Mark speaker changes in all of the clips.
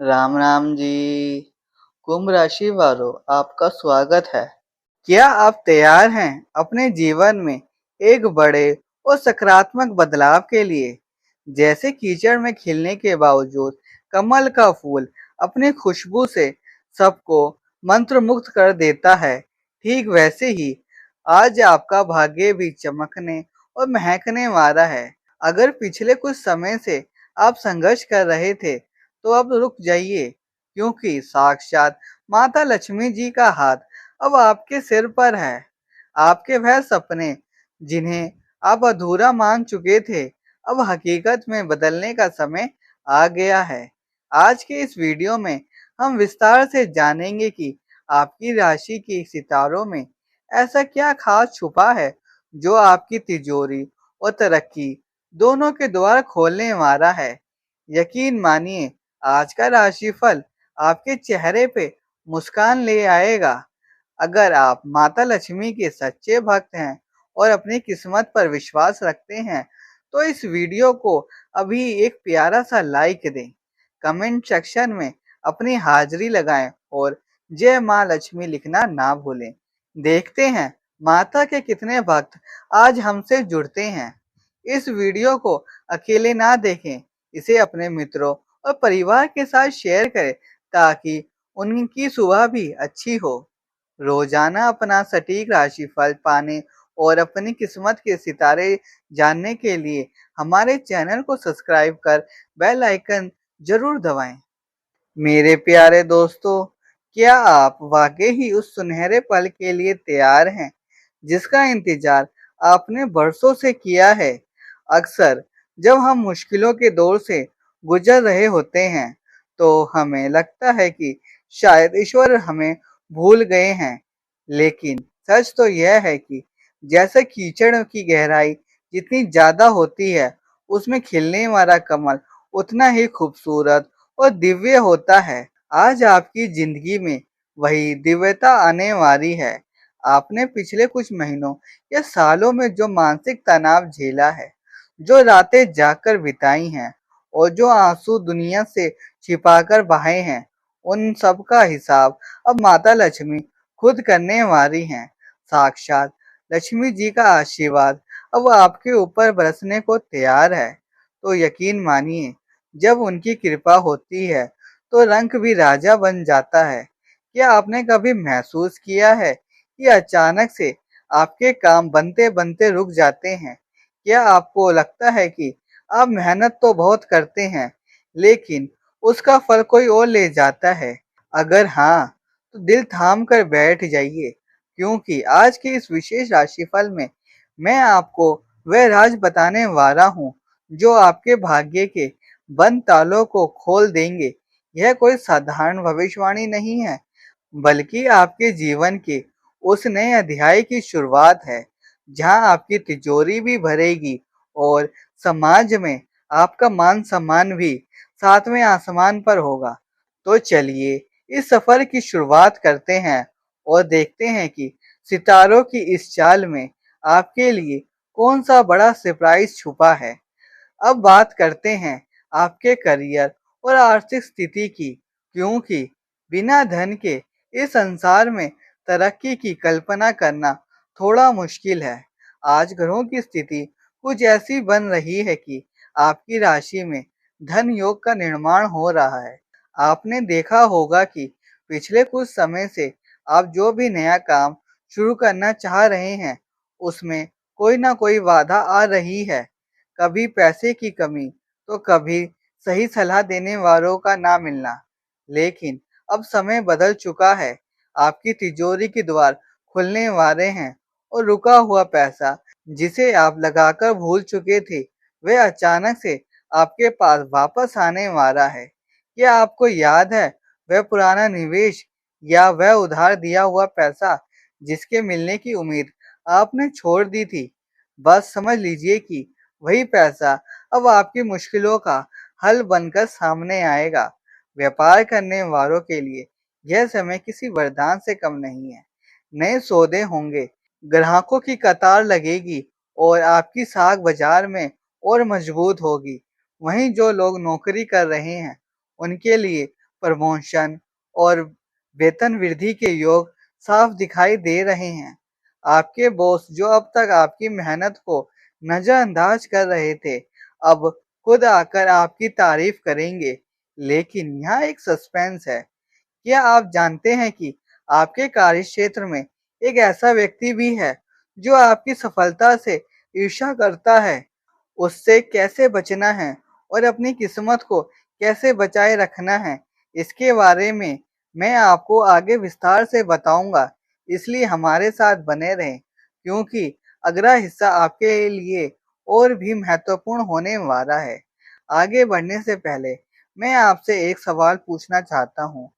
Speaker 1: राम राम जी। कुंभ राशि वालों, आपका स्वागत है। क्या आप तैयार हैं अपने जीवन में एक बड़े और सकारात्मक बदलाव के लिए? जैसे कीचड़ में खिलने के बावजूद कमल का फूल अपनी खुशबू से सबको मंत्रमुग्ध कर देता है, ठीक वैसे ही आज आपका भाग्य भी चमकने और महकने वाला है। अगर पिछले कुछ समय से आप संघर्ष कर रहे थे, तो अब रुक जाइए, क्योंकि साक्षात माता लक्ष्मी जी का हाथ अब आपके सिर पर है। आपके वह सपने जिन्हें आप अधूरा मान चुके थे, अब हकीकत में बदलने का समय आ गया है। आज के इस वीडियो में हम विस्तार से जानेंगे कि आपकी राशि के सितारों में ऐसा क्या खास छुपा है जो आपकी तिजोरी और तरक्की दोनों के द्वार खोलने वाला है। यकीन मानिए, आज का राशिफल आपके चेहरे पे मुस्कान ले आएगा। अगर आप माता लक्ष्मी के सच्चे भक्त हैं और अपनी किस्मत पर विश्वास रखते हैं, तो इस वीडियो को अभी एक प्यारा सा लाइक दें, कमेंट सेक्शन में अपनी हाजिरी लगाएं और जय माँ लक्ष्मी लिखना ना भूलें। देखते हैं माता के कितने भक्त आज हमसे जुड़ते हैं। इस वीडियो को अकेले ना देखें, इसे अपने मित्रों और परिवार के साथ शेयर करें ताकि उनकी सुबह भी अच्छी हो। रोजाना अपना सटीक राशिफल पाने और अपनी किस्मत के सितारे जानने के लिए हमारे चैनल को सब्सक्राइब कर बेल आइकन जरूर दबाएं। मेरे प्यारे दोस्तों, क्या आप वाकई ही उस सुनहरे पल के लिए तैयार हैं जिसका इंतजार आपने बरसों से किया है? अक्सर जब हम मुश्किलों के दौर से गुजर रहे होते हैं, तो हमें लगता है कि शायद ईश्वर हमें भूल गए हैं। लेकिन सच तो यह है कि जैसे कीचड़ की गहराई जितनी ज्यादा होती है, उसमें खिलने वाला कमल उतना ही खूबसूरत और दिव्य होता है। आज आपकी जिंदगी में वही दिव्यता आने वाली है। आपने पिछले कुछ महीनों या सालों में जो मानसिक तनाव झेला है, जो रातें जागकर बिताई हैं और जो आंसू दुनिया से छिपाकर बहाए हैं, उन सब का हिसाब अब माता लक्ष्मी खुद करने वाली हैं। साक्षात लक्ष्मी जी का आशीर्वाद अब आपके ऊपर बरसने को तैयार है। तो यकीन मानिए, जब उनकी कृपा होती है तो रंग भी राजा बन जाता है। क्या आपने कभी महसूस किया है कि अचानक से आपके काम बनते बनते रुक जाते हैं? क्या आपको लगता है कि आप मेहनत तो बहुत करते हैं, लेकिन उसका फल कोई और ले जाता है? अगर हाँ, तो दिल थाम कर बैठ जाइए, क्योंकि आज के इस विशेष राशिफल में मैं आपको वह राज बताने वाला हूँ जो आपके भाग्य के बंद तालों को खोल देंगे। यह कोई साधारण भविष्यवाणी नहीं है, बल्कि आपके जीवन के उस नए अध्याय की शुरुआत है, जहां आपकी तिजोरी भी भरेगी और समाज में आपका मान सम्मान भी सातवें आसमान पर होगा। तो चलिए इस सफर की शुरुआत करते हैं और देखते हैं कि सितारों की इस चाल में आपके लिए कौन सा बड़ा सरप्राइज छुपा है। अब बात करते हैं आपके करियर और आर्थिक स्थिति की, क्योंकि बिना धन के इस संसार में तरक्की की कल्पना करना थोड़ा मुश्किल है। आज ग्रहों की स्थिति कुछ ऐसी बन रही है कि आपकी राशि में धन योग का निर्माण हो रहा है। आपने देखा होगा कि पिछले कुछ समय से आप जो भी नया काम शुरू करना चाह रहे हैं, उसमें कोई ना कोई बाधा आ रही है। कभी पैसे की कमी, तो कभी सही सलाह देने वालों का ना मिलना। लेकिन अब समय बदल चुका है। आपकी तिजोरी के द्वार खुलने वाले हैं और रुका हुआ पैसा जिसे आप लगाकर भूल चुके थे, वह अचानक से आपके पास वापस आने वाला है। क्या आपको याद है वह पुराना निवेश या वह उधार दिया हुआ पैसा जिसके मिलने की उम्मीद आपने छोड़ दी थी? बस समझ लीजिए कि वही पैसा अब आपकी मुश्किलों का हल बनकर सामने आएगा। व्यापार करने वालों के लिए यह समय किसी वरदान से कम नहीं है। नए सौदे होंगे, ग्राहकों की कतार लगेगी और आपकी साख बाजार में और मजबूत होगी। वहीं जो लोग नौकरी कर रहे हैं, उनके लिए प्रमोशन और वेतन वृद्धि के योग साफ दिखाई दे रहे हैं। आपके बॉस जो अब तक आपकी मेहनत को नजरअंदाज कर रहे थे, अब खुद आकर आपकी तारीफ करेंगे। लेकिन यहाँ एक सस्पेंस है। क्या आप जानते हैं कि आपके कार्यक्षेत्र में एक ऐसा व्यक्ति भी है जो आपकी सफलता से ईर्ष्या करता है? उससे कैसे बचना है और अपनी किस्मत को कैसे बचाए रखना है, इसके बारे में मैं आपको आगे विस्तार से बताऊंगा। इसलिए हमारे साथ बने रहें, क्योंकि अगला हिस्सा आपके लिए और भी महत्वपूर्ण होने वाला है। आगे बढ़ने से पहले मैं आपसे एक सवाल पूछना चाहता हूँ।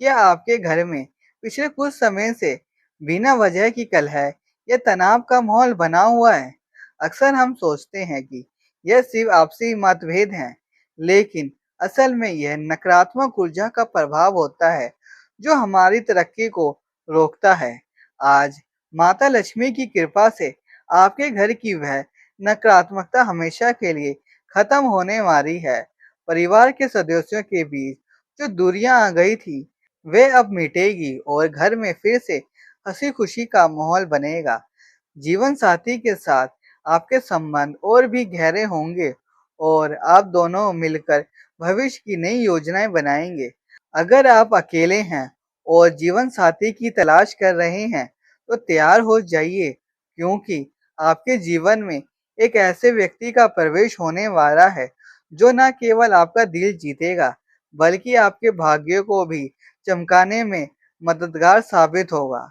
Speaker 1: क्या आपके घर में पिछले कुछ समय से बिना वजह की कलह या तनाव का माहौल बना हुआ है? अक्सर हम सोचते हैं कि यह सिर्फ आपसी मतभेद हैं, लेकिन असल में यह नकारात्मक ऊर्जा का प्रभाव होता है जो हमारी तरक्की को रोकता है। आज माता लक्ष्मी की कृपा से आपके घर की वह नकारात्मकता हमेशा के लिए खत्म होने वाली है। परिवार के सदस्यों के बीच जो दूरियां आ गई थी, वे अब मिटेगी और घर में फिर से हंसी खुशी का माहौल बनेगा। जीवन साथी के साथ आपके संबंध और भी गहरे होंगे और आप दोनों मिलकर भविष्य की नई योजनाएं बनाएंगे। अगर आप अकेले हैं और जीवन साथी की तलाश कर रहे हैं, तो तैयार हो जाइए, क्योंकि आपके जीवन में एक ऐसे व्यक्ति का प्रवेश होने वाला है जो न केवल आपका दिल जीतेगा, बल्कि आपके भाग्य को भी चमकाने में मददगार साबित होगा।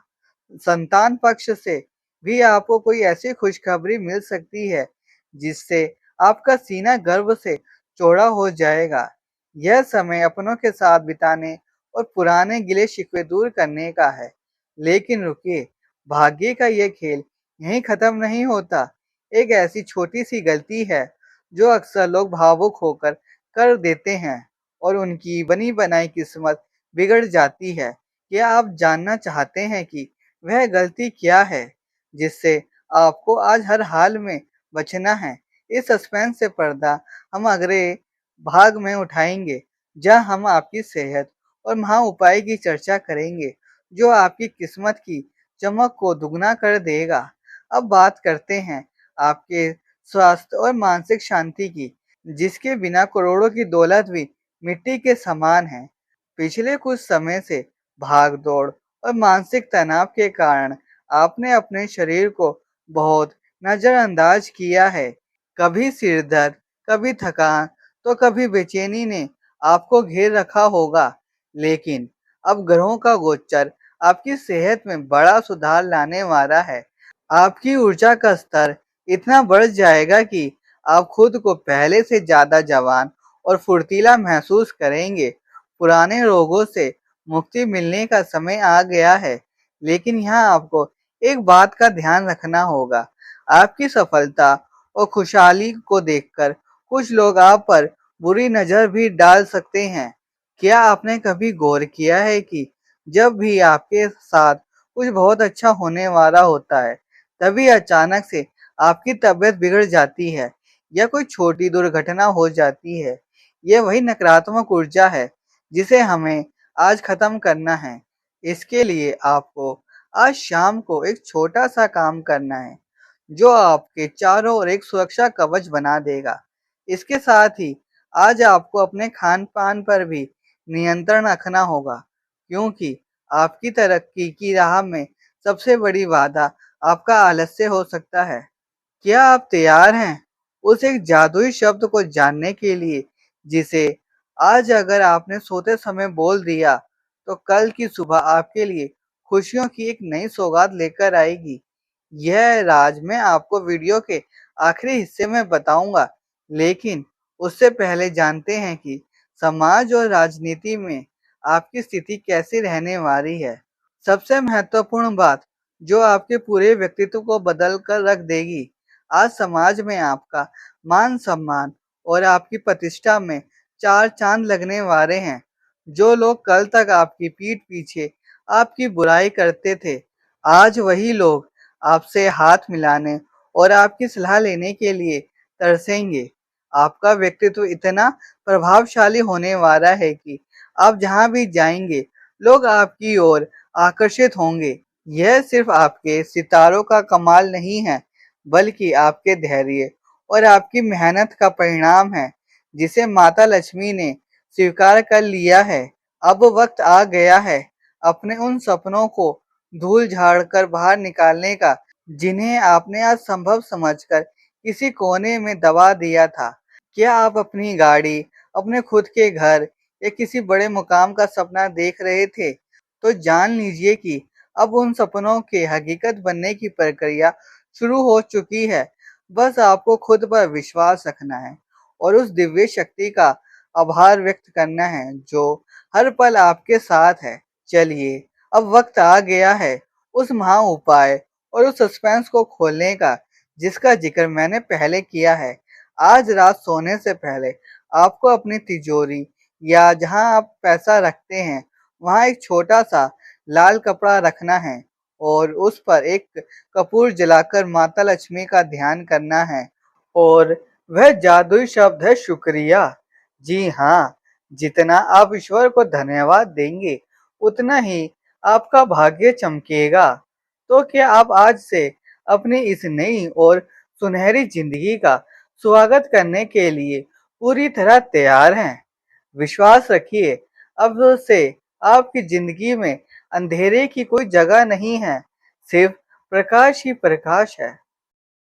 Speaker 1: संतान पक्ष से भी आपको कोई ऐसी खुशखबरी मिल सकती है जिससे आपका सीना गर्व से चौड़ा हो जाएगा। यह समय अपनों के साथ बिताने और पुराने गिले शिकवे दूर करने का है। लेकिन रुकिए, भाग्य का यह खेल यहीं खत्म नहीं होता। एक ऐसी छोटी सी गलती है जो अक्सर लोग भावुक होकर कर देते हैं और उनकी बनी बनाई किस्मत बिगड़ जाती है। क्या आप जानना चाहते हैं कि वह गलती क्या है जिससे आपको आज हर हाल में बचना है? इस सस्पेंस से पर्दा हम अगले भाग में उठाएंगे, जहां हम आपकी सेहत और महा उपाय की चर्चा करेंगे जो आपकी किस्मत की चमक को दुगना कर देगा। अब बात करते हैं आपके स्वास्थ्य और मानसिक शांति की, जिसके बिना करोड़ों की दौलत भी मिट्टी के समान है। पिछले कुछ समय से भाग दौड़ और मानसिक तनाव के कारण आपने अपने शरीर को बहुत नजरअंदाज किया है। कभी सिर दर्द, कभी थकान, तो कभी बेचैनी ने आपको घेर रखा होगा। लेकिन अब ग्रहों का गोचर आपकी सेहत में बड़ा सुधार लाने वाला है। आपकी ऊर्जा का स्तर इतना बढ़ जाएगा कि आप खुद को पहले से ज्यादा जवान और फुर्तीला महसूस करेंगे। पुराने रोगों से मुक्ति मिलने का समय आ गया है। लेकिन यहाँ आपको एक बात का ध्यान रखना होगा। आपकी सफलता और खुशहाली को देखकर कुछ लोग आप पर बुरी नजर भी डाल सकते हैं। क्या आपने कभी गौर किया है कि जब भी आपके साथ कुछ बहुत अच्छा होने वाला होता है, तभी अचानक से आपकी तबीयत बिगड़ जाती है या कोई छोटी दुर्घटना हो जाती है? यह वही नकारात्मक ऊर्जा है जिसे हमें आज खत्म करना है। इसके लिए आपको आज शाम को एक छोटा सा काम करना है जो आपके चारों ओर एक सुरक्षा कवच बना देगा। इसके साथ ही आज आपको अपने खान पान पर भी नियंत्रण रखना होगा, क्योंकि आपकी तरक्की की राह में सबसे बड़ी बाधा आपका आलस्य हो सकता है। क्या आप तैयार हैं उस एक जादुई शब्द को जानने के लिए जिसे आज अगर आपने सोते समय बोल दिया, तो कल की सुबह आपके लिए खुशियों की एक नई सौगात लेकर आएगी? यह राज मैं आपको वीडियो के आखिरी हिस्से में बताऊंगा, लेकिन उससे पहले जानते हैं कि समाज और राजनीति में आपकी स्थिति कैसी रहने वाली है। सबसे महत्वपूर्ण बात जो आपके पूरे व्यक्तित्व को बदल कर रख देगी। आज समाज में आपका मान सम्मान और आपकी प्रतिष्ठा में चार चांद लगने वाले हैं। जो लोग कल तक आपकी पीठ पीछे आपकी बुराई करते थे, आज वही लोग आपसे हाथ मिलाने और आपकी सलाह लेने के लिए तरसेंगे। आपका व्यक्तित्व इतना प्रभावशाली होने वाला है कि आप जहाँ भी जाएंगे लोग आपकी ओर आकर्षित होंगे। यह सिर्फ आपके सितारों का कमाल नहीं है, बल्कि आपके धैर्य और आपकी मेहनत का परिणाम है, जिसे माता लक्ष्मी ने स्वीकार कर लिया है। अब वक्त आ गया है अपने उन सपनों को धूल झाड़कर बाहर निकालने का, जिन्हें आपने आज संभव समझकर किसी कोने में दबा दिया था। क्या आप अपनी गाड़ी, अपने खुद के घर या किसी बड़े मुकाम का सपना देख रहे थे? तो जान लीजिए कि अब उन सपनों के हकीकत बनने की प्रक्रिया शुरू हो चुकी है। बस आपको खुद पर विश्वास रखना है और उस दिव्य शक्ति का आभार व्यक्त करना है जो हर पल आपके साथ है। चलिए, अब वक्त आ गया है उस महा उपाय और उस सस्पेंस को खोलने का, जिसका जिक्र मैंने पहले किया है। आज रात सोने से पहले आपको अपनी तिजोरी या जहां आप पैसा रखते हैं, वहां एक छोटा सा लाल कपड़ा रखना है और उस पर एक कपूर जलाकर माता लक्ष्मी का ध्यान करना है। और वह जादुई शब्द है शुक्रिया। जी हाँ, जितना आप ईश्वर को धन्यवाद देंगे, उतना ही आपका भाग्य चमकेगा। तो क्या आप आज से अपनी इस नई और सुनहरी जिंदगी का स्वागत करने के लिए पूरी तरह तैयार हैं? विश्वास रखिए, अब से आपकी जिंदगी में अंधेरे की कोई जगह नहीं है, सिर्फ प्रकाश ही प्रकाश है।